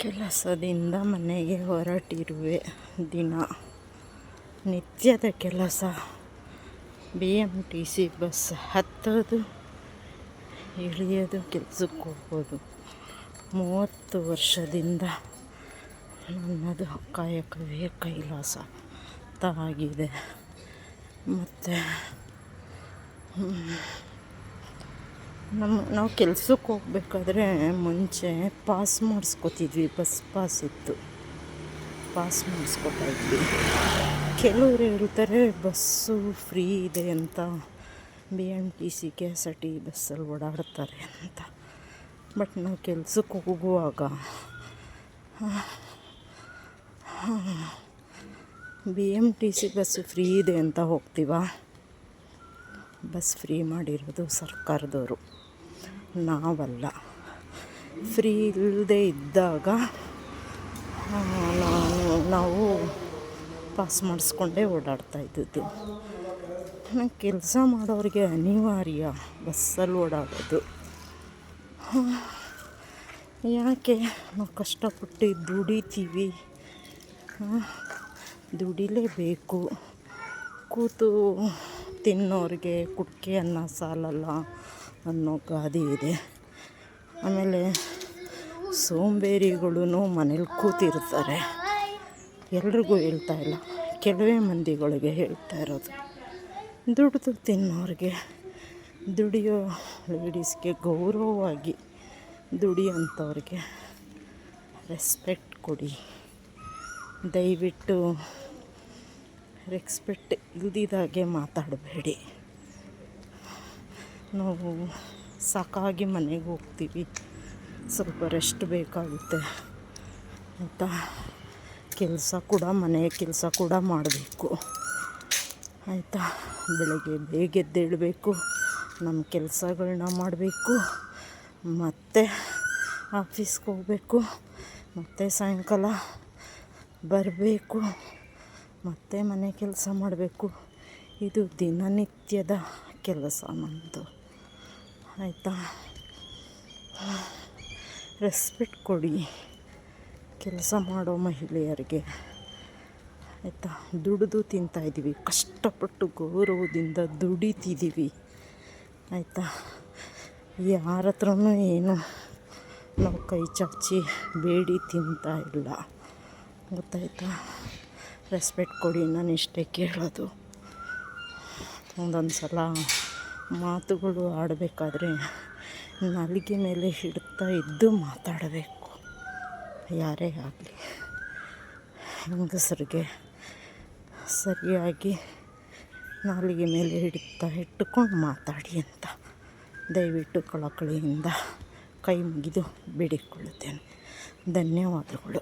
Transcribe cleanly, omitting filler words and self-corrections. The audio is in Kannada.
ಕೆಲಸದಿಂದ ಮನೆಗೆ ಹೊರಟಿರುವೆ. ದಿನ ನಿತ್ಯದ ಕೆಲಸ BMTC ಬಸ್ ಹತ್ತೋದು, ಇಳಿಯೋದು, ಕೆಲಸಕ್ಕೆ ಹೋಗೋದು. 30 ವರ್ಷದಿಂದ ನನ್ನದು ಕಾಯಕವೇ ಕೈಲಾಸ ಆಗಿದೆ. ಮತ್ತು ನಾವು ಕೆಲ್ಸಕ್ಕೆ ಹೋಗ್ಬೇಕಾದ್ರೆ ಮುಂಚೆ ಪಾಸ್ ಮಾಡಿಸ್ಕೊತಿದ್ವಿ. ಬಸ್ ಪಾಸ್ ಇತ್ತು, ಪಾಸ್ ಮಾಡಿಸ್ಕೊತಾಯಿದ್ವಿ. ಕೆಲವರು ಹೇಳ್ತಾರೆ ಬಸ್ಸು ಫ್ರೀ ಇದೆ ಅಂತ, BMTC KSRT ಬಸ್ಸಲ್ಲಿ ಓಡಾಡ್ತಾರೆ ಅಂತ. ಬಟ್ ನಾವು ಕೆಲ್ಸಕ್ಕೆ ಹೋಗುವಾಗ BMTC ಬಸ್ಸು ಫ್ರೀ ಇದೆ ಅಂತ ಹೋಗ್ತೀವ? ಬಸ್ ಫ್ರೀ ಮಾಡಿರೋದು ಸರ್ಕಾರದವರು, ನಾವಲ್ಲ. ಫ್ರೀ ಇಲ್ಲದೆ ಇದ್ದಾಗ ನಾವು ಪಾಸ್ ಮಾಡಿಸ್ಕೊಂಡೇ ಓಡಾಡ್ತಾ ಇದ್ದದ್ದು. ನಂಗೆ ಕೆಲಸ ಮಾಡೋರಿಗೆ ಅನಿವಾರ್ಯ ಬಸ್ಸಲ್ಲಿ ಓಡಾಡೋದು. ಯಾಕೆ ನಾವು ಕಷ್ಟಪಟ್ಟು ದುಡಿತೀವಿ, ದುಡಿಲೇಬೇಕು. ಕೂತು ತಿನ್ನೋರಿಗೆ ಕುಟ್ಕೆ ಅನ್ನ ಸಾಲಲ್ಲ ಅನ್ನೋ ಗಾದೆ ಇದೆ. ಆಮೇಲೆ ಸೋಂಬೇರಿಗಳು ಮನೇಲಿ ಕೂತಿರ್ತಾರೆ. ಎಲ್ರಿಗೂ ಹೇಳ್ತಾ ಇಲ್ಲ, ಕೆಲವೇ ಮಂದಿಗಳಿಗೆ ಹೇಳ್ತಾ ಇರೋದು. ದುಡಿದು ತಿನ್ನೋರಿಗೆ, ದುಡಿಯೋ ಲೇಡೀಸ್ಗೆ, ಗೌರವವಾಗಿ ದುಡಿಯೋಂಥವ್ರಿಗೆ ರೆಸ್ಪೆಕ್ಟ್ ಕೊಡಿ. ದಯವಿಟ್ಟು ರೆಸ್ಪೆಕ್ಟ್ ಇಲ್ದಿದ್ದಾಗೆ ಮಾತಾಡಬೇಡಿ. ನಾವು ಸಾಕಾಗಿ ಮನೆಗೆ ಹೋಗ್ತೀವಿ, ಸ್ವಲ್ಪ ರೆಸ್ಟ್ ಬೇಕಾಗುತ್ತೆ ಅಂತ. ಕೆಲಸ ಕೂಡ, ಮನೆಯ ಕೆಲಸ ಕೂಡ ಮಾಡಬೇಕು, ಆಯಿತಾ? ಬೆಳಗ್ಗೆ ಬೇಗ ಎದ್ದೇಳಬೇಕು, ನಮ್ಮ ಕೆಲಸಗಳನ್ನ ಮಾಡಬೇಕು, ಮತ್ತು ಆಫೀಸ್ಗೆ ಹೋಗಬೇಕು, ಮತ್ತು ಸಾಯಂಕಾಲ ಬರಬೇಕು, ಮತ್ತು ಮನೆ ಕೆಲಸ ಮಾಡಬೇಕು. ಇದು ದಿನನಿತ್ಯದ ಕೆಲಸ ನಮ್ಮದು, ಆಯಿತಾ? ರೆಸ್ಪೆಕ್ಟ್ ಕೊಡಿ ಕೆಲಸ ಮಾಡೋ ಮಹಿಳೆಯರಿಗೆ, ಆಯಿತಾ? ದುಡಿದು ತಿಂತಾಯಿದ್ದೀವಿ, ಕಷ್ಟಪಟ್ಟು ಗೌರವದಿಂದ ದುಡಿತಿದ್ದೀವಿ, ಆಯಿತಾ? ಯಾರ ಹತ್ರನೂ ಏನು ನಾವು ಕೈ ಚಾಚಿ ಬೇಡಿ ತಿಂತಾ ಇಲ್ಲ, ಗೊತ್ತಾಯ್ತಾ? ರೆಸ್ಪೆಕ್ಟ್ ಕೊಡಿ. ನಾನು ಇಷ್ಟೇ ಕೇಳೋದು. ಒಂದೊಂದು ಸಲ ಮಾತುಗಳು ಆಡಬೇಕಾದ್ರೆ ನಾಲಿಗೆ ಮೇಲೆ ಹಿಡ್ತಾ ಇದ್ದು ಮಾತಾಡಬೇಕು, ಯಾರೇ ಆಗಲಿ. ಹೆಂಗಸರಿಗೆ ಸರಿಯಾಗಿ ನಾಲಿಗೆ ಮೇಲೆ ಇಟ್ಕೊಂಡು ಮಾತಾಡಿ ಅಂತ ದಯವಿಟ್ಟು ಕಳಕಳಿಯಿಂದ ಕೈ ಮುಗಿದು ಬೇಡಿಕೊಳ್ಳುತ್ತೇನೆ. ಧನ್ಯವಾದಗಳು.